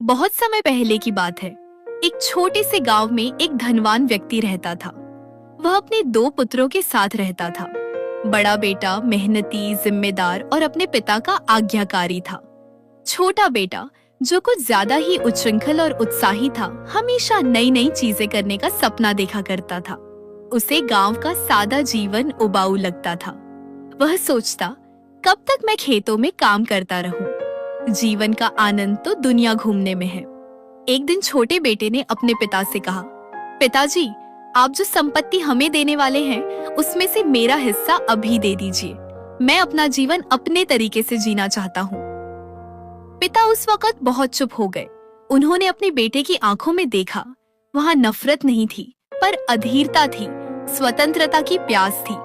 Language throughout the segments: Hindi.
बहुत समय पहले की बात है। एक छोटे से गांव में एक धनवान व्यक्ति रहता था। वह अपने दो पुत्रों के साथ रहता था। बड़ा बेटा मेहनती, जिम्मेदार और अपने पिता का आज्ञाकारी था। छोटा बेटा, जो कुछ ज्यादा ही उच्छृंखल और उत्साही था, हमेशा नई नई चीजें करने का सपना देखा करता था। उसे गांव का सादा जीवन उबाऊ लगता था। वह सोचता, कब तक मैं खेतों में काम करता रहूं? जीवन का आनंद तो दुनिया घूमने में है। एक दिन छोटे बेटे ने अपने पिता से कहा, पिताजी, आप जो संपत्ति हमें देने वाले हैं, उसमें से मेरा हिस्सा अभी दे दीजिए। मैं अपना जीवन अपने तरीके से जीना चाहता हूँ। पिता उस वक्त बहुत चुप हो गए। उन्होंने अपने बेटे की आंखों में देखा। वहाँ नफरत नहीं थी, पर अधीरता थी, स्वतंत्रता की प्यास थी।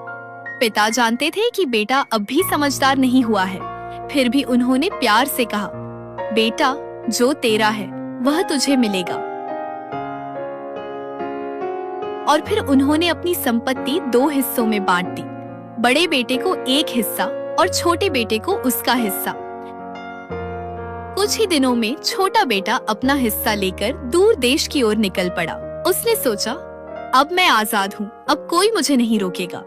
पिता जानते थे कि बेटा अब भी समझदार नहीं हुआ है, फिर भी उन्होंने प्यार से कहा, बेटा, जो तेरा है वह तुझे मिलेगा। और फिर उन्होंने अपनी संपत्ति दो हिस्सों में बांट दी। बड़े बेटे को एक हिस्सा और छोटे बेटे को उसका हिस्सा। कुछ ही दिनों में छोटा बेटा अपना हिस्सा लेकर दूर देश की ओर निकल पड़ा। उसने सोचा, अब मैं आजाद हूँ, अब कोई मुझे नहीं रोकेगा।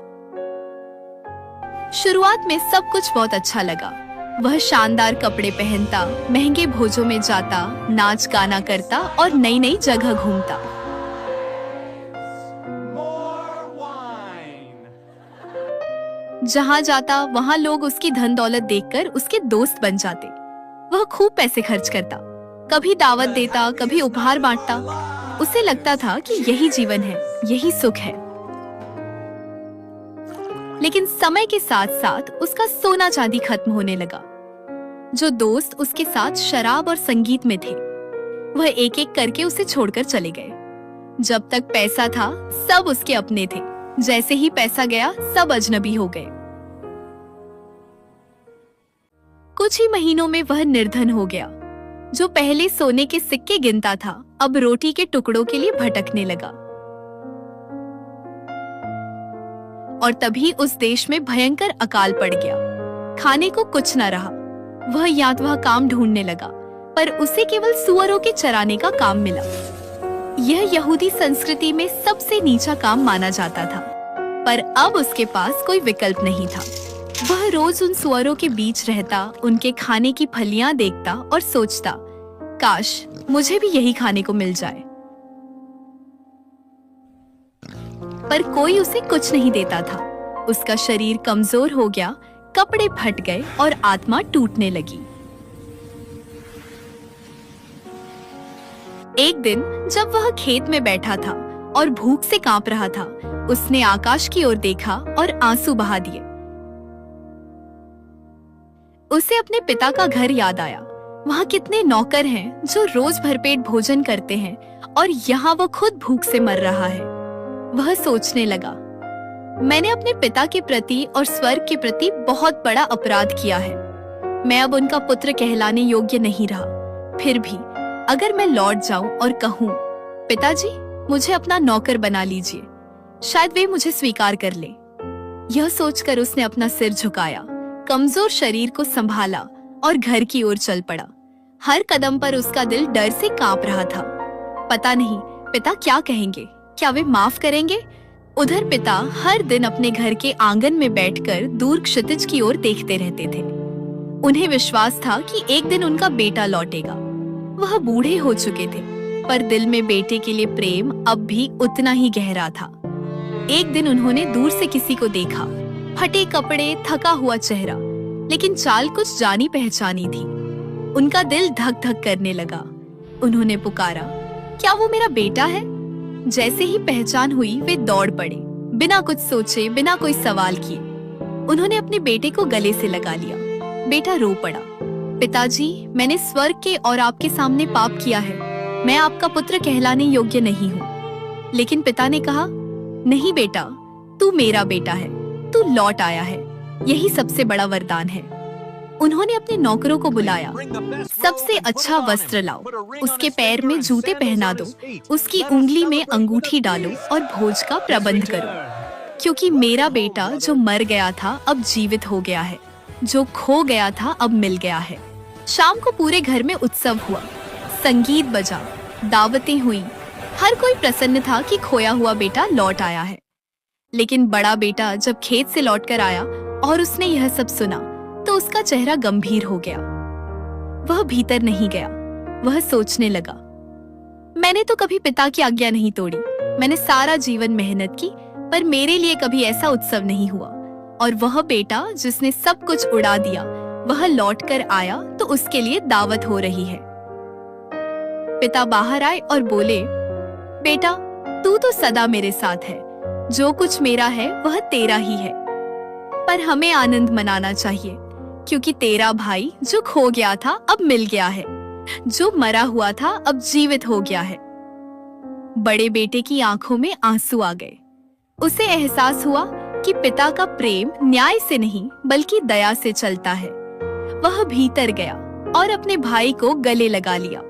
शुरुआत में सब कुछ बहुत अच्छा लगा। वह शानदार कपड़े पहनता, महंगे भोजों में जाता, नाच गाना करता और नई नई जगह घूमता। जहाँ जाता वहाँ लोग उसकी धन दौलत देखकर उसके दोस्त बन जाते। वह खूब पैसे खर्च करता, कभी दावत देता, कभी उपहार बांटता। उसे लगता था कि यही जीवन है, यही सुख है। लेकिन समय के साथ साथ उसका सोना चांदी खत्म होने लगा। जो दोस्त उसके साथ शराब और संगीत में थे, वह एक एक करके उसे छोड़कर चले गए। जब तक पैसा था, सब उसके अपने थे। जैसे ही पैसा गया, सब अजनबी हो गए। कुछ ही महीनों में वह निर्धन हो गया। जो पहले सोने के सिक्के गिनता था, अब रोटी के टुकड़ों के लिए भटकने लगा। और तभी उस देश में भयंकर अकाल पड़ गया। खाने को कुछ न रहा। वह यहाँ वह काम ढूंढने लगा, पर उसे केवल सुअरों के चराने का काम मिला। यह यहूदी संस्कृति में सबसे नीचा काम माना जाता था, पर अब उसके पास कोई विकल्प नहीं था। वह रोज उन सुअरों के बीच रहता, उनके खाने की फलियां देखता और सोचता, काश मुझे भी यही खाने को मिल जाए। पर कोई उसे कुछ नहीं देता था। उसका शरीर कमजोर हो गया, कपड़े फट गए और आत्मा टूटने लगी। एक दिन जब वह खेत में बैठा था और भूख से कांप रहा था, उसने आकाश की ओर देखा और आंसू बहा दिए। उसे अपने पिता का घर याद आया। वहाँ कितने नौकर हैं जो रोज भरपेट भोजन करते हैं, और यहाँ वह खुद भूख से मर रहा है। वह सोचने लगा, मैंने अपने पिता के प्रति और स्वर्ग के प्रति बहुत बड़ा अपराध किया है। मैं अब उनका पुत्र कहलाने योग्य नहीं रहा। फिर भी अगर मैं लौट जाऊं और कहूं, पिताजी, मुझे अपना नौकर बना लीजिए, शायद वे मुझे स्वीकार कर ले। यह सोचकर उसने अपना सिर झुकाया, कमजोर शरीर को संभाला और घर की ओर चल पड़ा। हर कदम पर उसका दिल डर से कांप रहा था। पता नहीं पिता क्या कहेंगे, क्या वे माफ करेंगे? उधर पिता हर दिन अपने घर के आंगन में बैठकर दूर क्षितिज की ओर देखते रहते थे। उन्हें विश्वास था कि एक दिन उनका बेटा लौटेगा। वह बूढ़े हो चुके थे, पर दिल में बेटे के लिए प्रेम अब भी उतना ही गहरा था। एक दिन उन्होंने दूर से किसी को देखा, फटे कपड़े, थका हुआ चेहरा, लेकिन चाल कुछ जानी पहचानी थी। उनका दिल धक धक करने लगा। उन्होंने पुकारा, क्या वो मेरा बेटा है? जैसे ही पहचान हुई, वे दौड़ पड़े, बिना कुछ सोचे, बिना कोई सवाल किए। उन्होंने अपने बेटे को गले से लगा लिया। बेटा रो पड़ा, पिताजी, मैंने स्वर्ग के और आपके सामने पाप किया है। मैं आपका पुत्र कहलाने योग्य नहीं हूँ। लेकिन पिता ने कहा, नहीं बेटा, तू मेरा बेटा है, तू लौट आया है, यही सबसे बड़ा वरदान है। उन्होंने अपने नौकरों को बुलाया, सबसे अच्छा वस्त्र लाओ, उसके पैर में जूते पहना दो, उसकी उंगली में अंगूठी डालो और भोज का प्रबंध करो, क्योंकि मेरा बेटा जो मर गया था अब जीवित हो गया है, जो खो गया था अब मिल गया है। शाम को पूरे घर में उत्सव हुआ। संगीत बजा, दावतें हुई, हर कोई प्रसन्न था कि खोया हुआ बेटा लौट आया है। लेकिन बड़ा बेटा जब खेत से लौटकर आया और उसने यह सब सुना तो उसका चेहरा गंभीर हो गया। वह भीतर नहीं गया। वह सोचने लगा, मैंने तो कभी पिता की आज्ञा नहीं तोड़ी। मैंने सारा जीवन मेहनत की, पर मेरे लिए कभी ऐसा उत्सव नहीं हुआ। और वह बेटा जिसने सब कुछ उड़ा दिया, वह लौटकर आया तो उसके लिए दावत हो रही है। पिता बाहर आए और बोले, बेटा, तू तो सदा मेरे साथ है। जो कुछ मेरा है वह तेरा ही है। पर हमें आनंद मनाना चाहिए, क्योंकि तेरा भाई जो खो गया था अब मिल गया है, जो मरा हुआ था अब जीवित हो गया है। बड़े बेटे की आंखों में आंसू आ गए। उसे एहसास हुआ कि पिता का प्रेम न्याय से नहीं बल्कि दया से चलता है। वह भीतर गया और अपने भाई को गले लगा लिया।